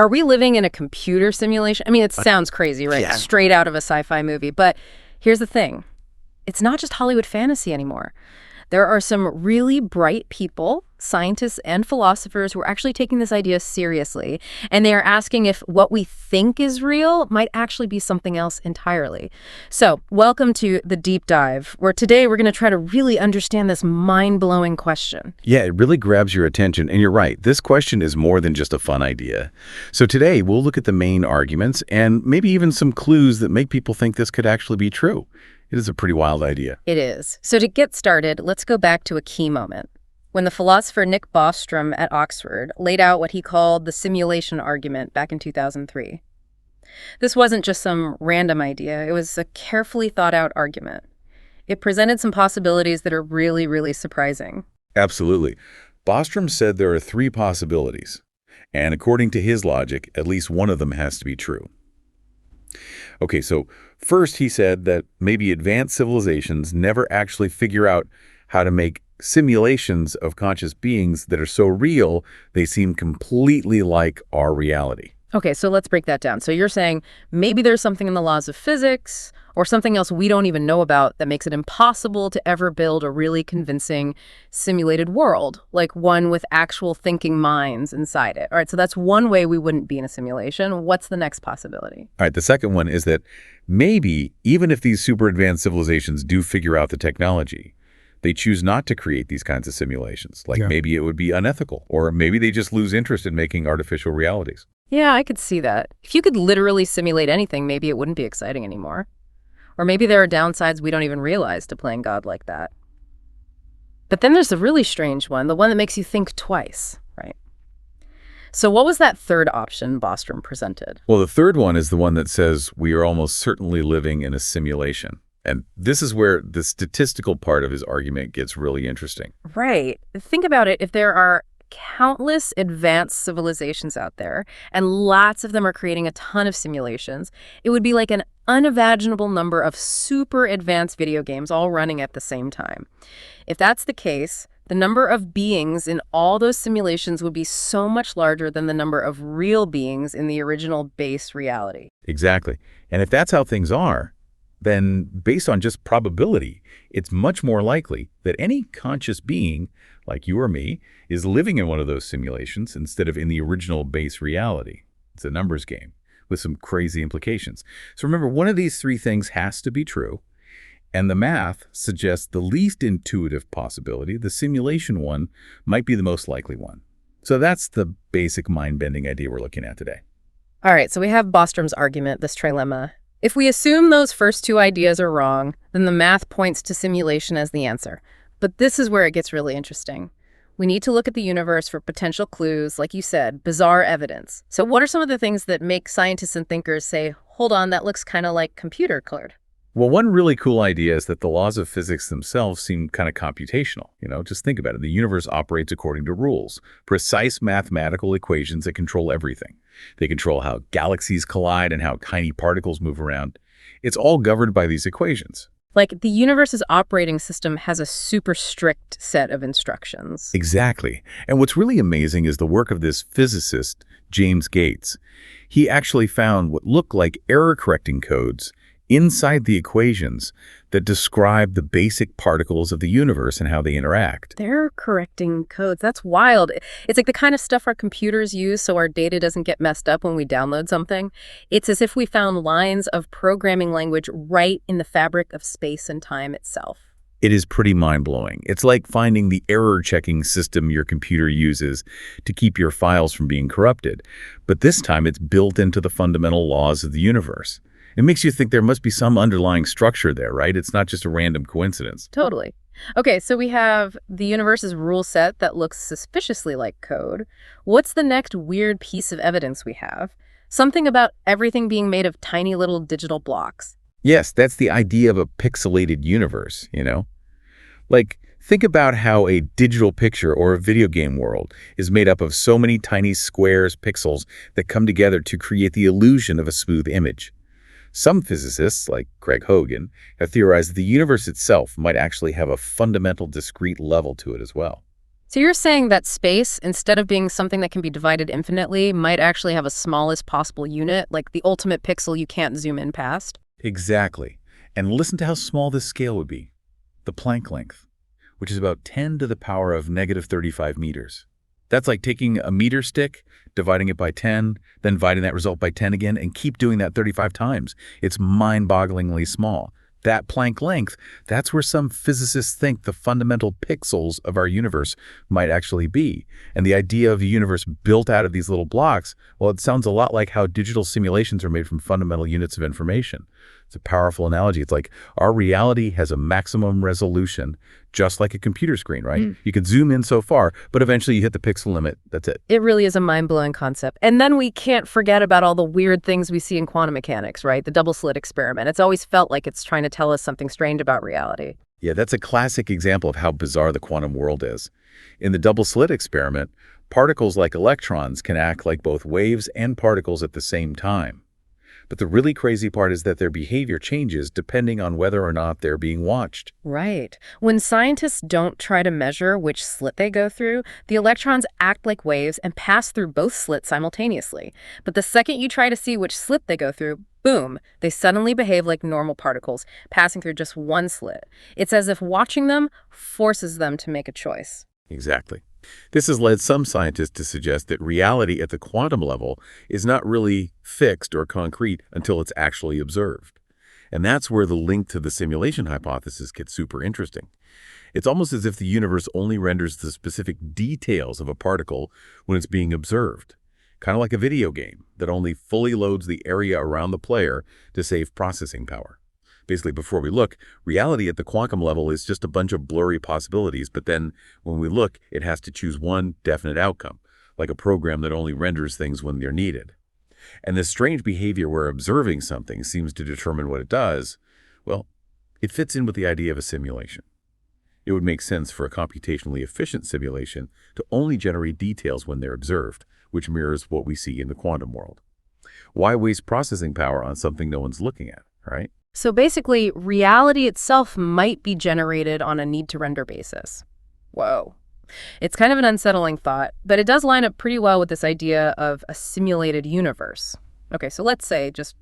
Are we living in a computer simulation? I mean, it sounds crazy, right? Yeah. Straight out of a sci-fi movie. But here's the thing. It's not just Hollywood fantasy anymore. There are some really bright people, scientists and philosophers, who are actually taking this idea seriously. And they are asking if what we think is real might actually be something else entirely. So, welcome to The Deep Dive, where today we're going to try to really understand this mind-blowing question. Yeah, it really grabs your attention. And you're right, this question is more than just a fun idea. So today, we'll look at the main arguments and maybe even some clues that make people think this could actually be true. It is a pretty wild idea. It is. So to get started, let's go back to a key moment, when the philosopher Nick Bostrom at Oxford laid out what he called the simulation argument back in 2003. This wasn't just some random idea. It was a carefully thought out argument. It presented some possibilities that are really, really surprising. Absolutely. Bostrom said there are 3 possibilities. And according to his logic, at least one of them has to be true. Okay, so first he said that maybe advanced civilizations never actually figure out how to make simulations of conscious beings that are so real they seem completely like our reality. Okay, so let's break that down. So you're saying maybe there's something in the laws of physics or something else we don't even know about that makes it impossible to ever build a really convincing simulated world, like one with actual thinking minds inside it. All right, so that's one way we wouldn't be in a simulation. What's the next possibility? All right, the second one is that maybe even if these super advanced civilizations do figure out the technology, they choose not to create these kinds of simulations. Like maybe it would be unethical, or maybe they just lose interest in making artificial realities. Yeah, I could see that. If you could literally simulate anything, maybe it wouldn't be exciting anymore. Or maybe there are downsides we don't even realize to playing God like that. But then there's the really strange one, the one that makes you think twice, right? So what was that third option Bostrom presented? Well, the third one is the one that says we are almost certainly living in a simulation. And this is where the statistical part of his argument gets really interesting. Right. Think about it. If there are countless advanced civilizations out there, and lots of them are creating a ton of simulations, it would be like an unimaginable number of super advanced video games all running at the same time. If that's the case, the number of beings in all those simulations would be so much larger than the number of real beings in the original base reality. Exactly. And if that's how things are, then based on just probability, it's much more likely that any conscious being, like you or me, is living in one of those simulations instead of in the original base reality. It's a numbers game with some crazy implications. So remember, one of these 3 things has to be true, and the math suggests the least intuitive possibility, the simulation one, might be the most likely one. So that's the basic mind-bending idea we're looking at today. All right, so we have Bostrom's argument, this trilemma. If we assume those first 2 ideas are wrong, then the math points to simulation as the answer. But this is where it gets really interesting. We need to look at the universe for potential clues, like you said, bizarre evidence. So what are some of the things that make scientists and thinkers say, hold on, that looks kind of like computer code? Well, one really cool idea is that the laws of physics themselves seem kind of computational. Just think about it. The universe operates according to rules, precise mathematical equations that control everything. They control how galaxies collide and how tiny particles move around. It's all governed by these equations. Like the universe's operating system has a super strict set of instructions. Exactly. And what's really amazing is the work of this physicist, James Gates. He actually found what looked like error-correcting codes inside the equations that describe the basic particles of the universe and how they interact. They're correcting codes. That's wild. It's like the kind of stuff our computers use so our data doesn't get messed up when we download something. It's as if we found lines of programming language right in the fabric of space and time itself. It is pretty mind-blowing. It's like finding the error-checking system your computer uses to keep your files from being corrupted. But this time it's built into the fundamental laws of the universe. It makes you think there must be some underlying structure there, right? It's not just a random coincidence. Totally. Okay, so we have the universe's rule set that looks suspiciously like code. What's the next weird piece of evidence we have? Something about everything being made of tiny little digital blocks. Yes, that's the idea of a pixelated universe, Like, think about how a digital picture or a video game world is made up of so many tiny squares, pixels, that come together to create the illusion of a smooth image. Some physicists, like Craig Hogan, have theorized that the universe itself might actually have a fundamental discrete level to it as well. So you're saying that space, instead of being something that can be divided infinitely, might actually have a smallest possible unit, like the ultimate pixel you can't zoom in past? Exactly. And listen to how small this scale would be. The Planck length, which is about 10 to the power of negative 35 meters. That's like taking a meter stick, dividing it by 10, then dividing that result by 10 again, and keep doing that 35 times. It's mind-bogglingly small. That Planck length, that's where some physicists think the fundamental pixels of our universe might actually be. And the idea of a universe built out of these little blocks, well, it sounds a lot like how digital simulations are made from fundamental units of information. It's a powerful analogy. It's like our reality has a maximum resolution, just like a computer screen, right? You can zoom in so far, but eventually you hit the pixel limit. That's it. It really is a mind-blowing concept. And then we can't forget about all the weird things we see in quantum mechanics, right? The double-slit experiment. It's always felt like it's trying to tell us something strange about reality. Yeah, that's a classic example of how bizarre the quantum world is. In the double-slit experiment, particles like electrons can act like both waves and particles at the same time. But the really crazy part is that their behavior changes depending on whether or not they're being watched. Right. When scientists don't try to measure which slit they go through, the electrons act like waves and pass through both slits simultaneously. But the second you try to see which slit they go through, boom, they suddenly behave like normal particles, passing through just one slit. It's as if watching them forces them to make a choice. Exactly. This has led some scientists to suggest that reality at the quantum level is not really fixed or concrete until it's actually observed. And that's where the link to the simulation hypothesis gets super interesting. It's almost as if the universe only renders the specific details of a particle when it's being observed. Kind of like a video game that only fully loads the area around the player to save processing power. Basically, before we look, reality at the quantum level is just a bunch of blurry possibilities, but then when we look, it has to choose one definite outcome, like a program that only renders things when they're needed. And this strange behavior where observing something seems to determine what it does, well, it fits in with the idea of a simulation. It would make sense for a computationally efficient simulation to only generate details when they're observed, which mirrors what we see in the quantum world. Why waste processing power on something no one's looking at, right? So basically, reality itself might be generated on a need-to-render basis. Whoa. It's kind of an unsettling thought, but it does line up pretty well with this idea of a simulated universe. Okay, so let's say, just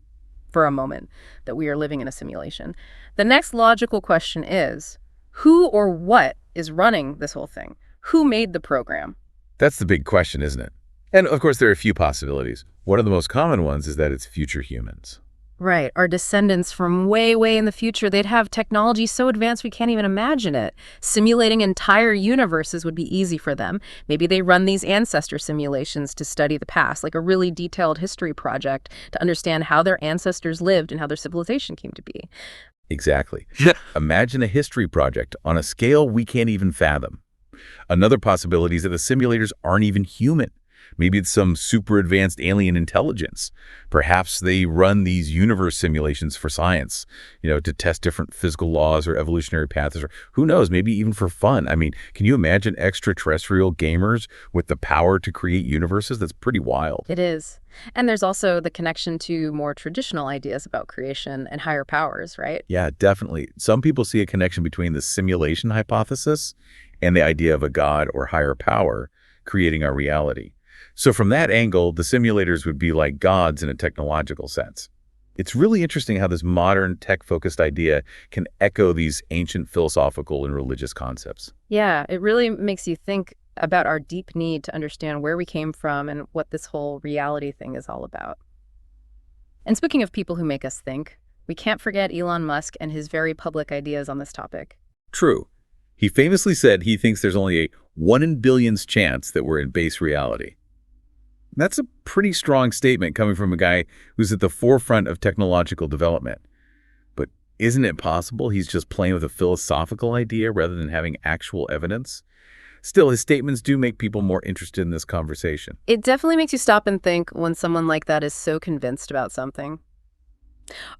for a moment, that we are living in a simulation. The next logical question is, who or what is running this whole thing? Who made the program? That's the big question, isn't it? And of course, there are a few possibilities. One of the most common ones is that it's future humans. Right. Our descendants from way, way in the future, they'd have technology so advanced we can't even imagine it. Simulating entire universes would be easy for them. Maybe they run these ancestor simulations to study the past, like a really detailed history project to understand how their ancestors lived and how their civilization came to be. Exactly. Imagine a history project on a scale we can't even fathom. Another possibility is that the simulators aren't even human. Maybe it's some super advanced alien intelligence. Perhaps they run these universe simulations for science, to test different physical laws or evolutionary paths, or who knows, maybe even for fun. I mean, can you imagine extraterrestrial gamers with the power to create universes? That's pretty wild. It is. And there's also the connection to more traditional ideas about creation and higher powers, right? Yeah, definitely. Some people see a connection between the simulation hypothesis and the idea of a god or higher power creating our reality. So from that angle, the simulators would be like gods in a technological sense. It's really interesting how this modern tech-focused idea can echo these ancient philosophical and religious concepts. Yeah, it really makes you think about our deep need to understand where we came from and what this whole reality thing is all about. And speaking of people who make us think, we can't forget Elon Musk and his very public ideas on this topic. True. He famously said he thinks there's only a 1 in billions chance that we're in base reality. That's a pretty strong statement coming from a guy who's at the forefront of technological development. But isn't it possible he's just playing with a philosophical idea rather than having actual evidence? Still, his statements do make people more interested in this conversation. It definitely makes you stop and think when someone like that is so convinced about something.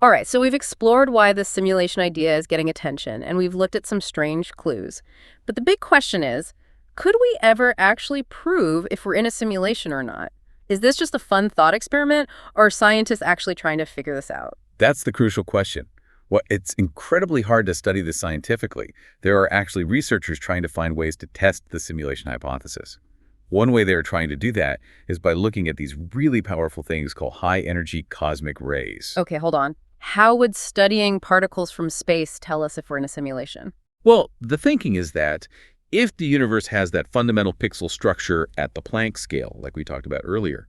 All right, so we've explored why this simulation idea is getting attention, and we've looked at some strange clues. But the big question is, could we ever actually prove if we're in a simulation or not? Is this just a fun thought experiment, or are scientists actually trying to figure this out? That's the crucial question. Well, it's incredibly hard to study this scientifically. There are actually researchers trying to find ways to test the simulation hypothesis. One way they're trying to do that is by looking at these really powerful things called high-energy cosmic rays. Okay, hold on. How would studying particles from space tell us if we're in a simulation? Well, the thinking is that if the universe has that fundamental pixel structure at the Planck scale, like we talked about earlier,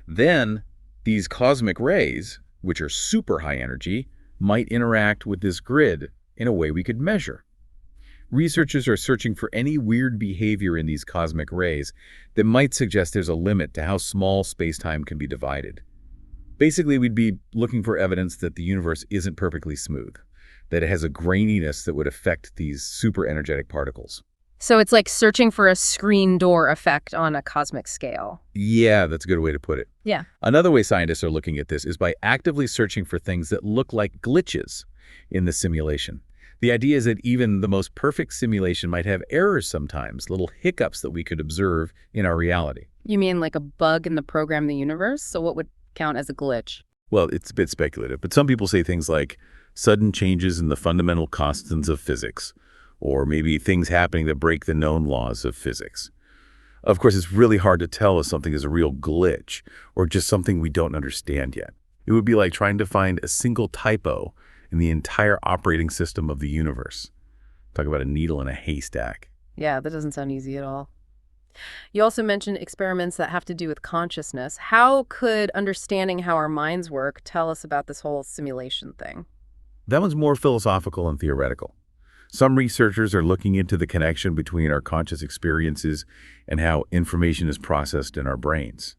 then these cosmic rays, which are super high energy, might interact with this grid in a way we could measure. Researchers are searching for any weird behavior in these cosmic rays that might suggest there's a limit to how small space-time can be divided. Basically, we'd be looking for evidence that the universe isn't perfectly smooth, that it has a graininess that would affect these super energetic particles. So it's like searching for a screen door effect on a cosmic scale. Yeah, that's a good way to put it. Yeah. Another way scientists are looking at this is by actively searching for things that look like glitches in the simulation. The idea is that even the most perfect simulation might have errors sometimes, little hiccups that we could observe in our reality. You mean like a bug in the program of the universe? So what would count as a glitch? Well, it's a bit speculative, but some people say things like sudden changes in the fundamental constants of physics, or maybe things happening that break the known laws of physics. Of course, it's really hard to tell if something is a real glitch or just something we don't understand yet. It would be like trying to find a single typo in the entire operating system of the universe. Talk about a needle in a haystack. Yeah, that doesn't sound easy at all. You also mentioned experiments that have to do with consciousness. How could understanding how our minds work tell us about this whole simulation thing? That one's more philosophical and theoretical. Some researchers are looking into the connection between our conscious experiences and how information is processed in our brains.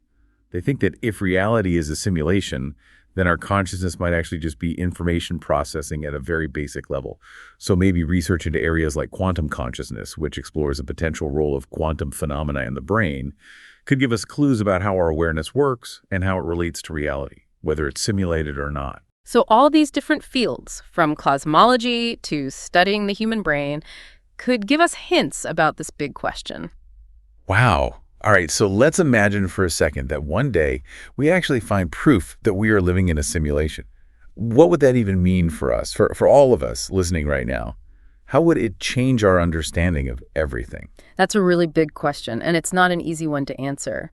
They think that if reality is a simulation, then our consciousness might actually just be information processing at a very basic level. So maybe research into areas like quantum consciousness, which explores the potential role of quantum phenomena in the brain, could give us clues about how our awareness works and how it relates to reality, whether it's simulated or not. So all these different fields, from cosmology to studying the human brain, could give us hints about this big question. Wow. All right, so let's imagine for a second that one day we actually find proof that we are living in a simulation. What would that even mean for us, for all of us listening right now? How would it change our understanding of everything? That's a really big question, and it's not an easy one to answer.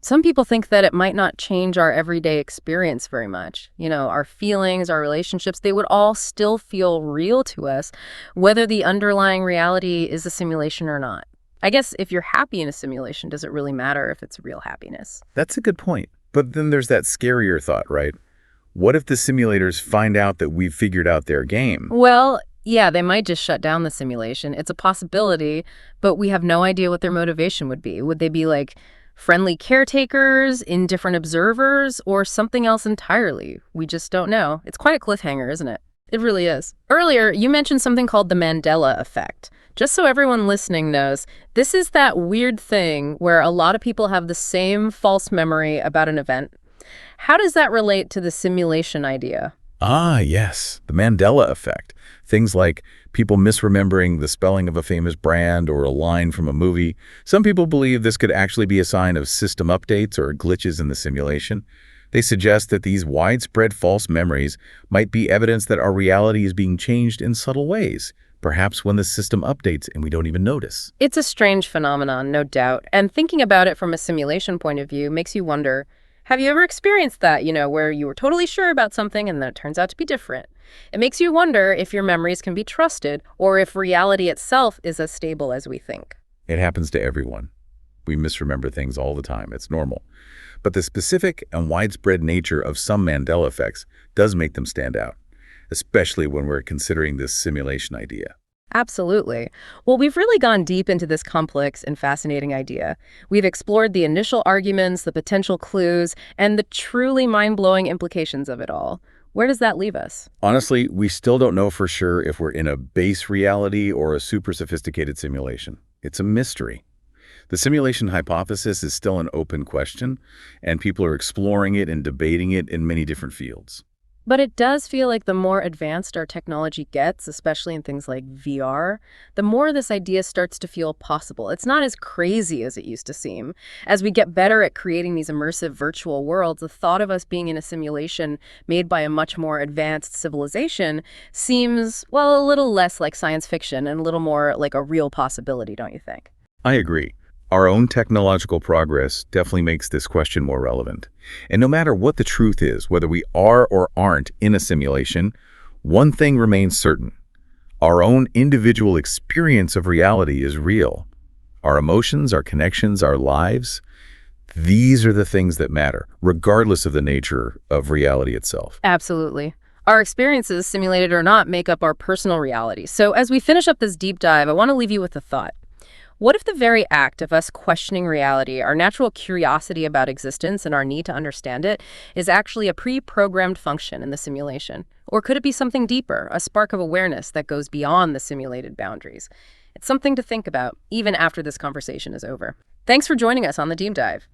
Some people think that it might not change our everyday experience very much. You know, our feelings, our relationships, they would all still feel real to us, whether the underlying reality is a simulation or not. I guess if you're happy in a simulation, does it really matter if it's real happiness? That's a good point. But then there's that scarier thought, right? What if the simulators find out that we've figured out their game? Well, yeah, they might just shut down the simulation. It's a possibility, but we have no idea what their motivation would be. Would they be like friendly caretakers, indifferent observers, or something else entirely? We just don't know. It's quite a cliffhanger, isn't it? It really is. Earlier, you mentioned something called the Mandela effect. Just so everyone listening knows, this is that weird thing where a lot of people have the same false memory about an event. How does that relate to the simulation idea? Ah, yes, the Mandela effect. Things like people misremembering the spelling of a famous brand or a line from a movie. Some people believe this could actually be a sign of system updates or glitches in the simulation. They suggest that these widespread false memories might be evidence that our reality is being changed in subtle ways, perhaps when the system updates and we don't even notice. It's a strange phenomenon, no doubt. And thinking about it from a simulation point of view makes you wonder, have you ever experienced that, where you were totally sure about something and then it turns out to be different? It makes you wonder if your memories can be trusted or if reality itself is as stable as we think. It happens to everyone. We misremember things all the time. It's normal. But the specific and widespread nature of some Mandela effects does make them stand out, especially when we're considering this simulation idea. Absolutely. Well, we've really gone deep into this complex and fascinating idea. We've explored the initial arguments, the potential clues, and the truly mind-blowing implications of it all. Where does that leave us? Honestly, we still don't know for sure if we're in a base reality or a super sophisticated simulation. It's a mystery. The simulation hypothesis is still an open question, and people are exploring it and debating it in many different fields. But it does feel like the more advanced our technology gets, especially in things like VR, the more this idea starts to feel possible. It's not as crazy as it used to seem. As we get better at creating these immersive virtual worlds, the thought of us being in a simulation made by a much more advanced civilization seems, well, a little less like science fiction and a little more like a real possibility, don't you think? I agree. Our own technological progress definitely makes this question more relevant. And no matter what the truth is, whether we are or aren't in a simulation, one thing remains certain. Our own individual experience of reality is real. Our emotions, our connections, our lives, these are the things that matter, regardless of the nature of reality itself. Absolutely. Our experiences, simulated or not, make up our personal reality. So as we finish up this deep dive, I want to leave you with a thought. What if the very act of us questioning reality, our natural curiosity about existence and our need to understand it, is actually a pre-programmed function in the simulation? Or could it be something deeper, a spark of awareness that goes beyond the simulated boundaries? It's something to think about, even after this conversation is over. Thanks for joining us on the Deep Dive.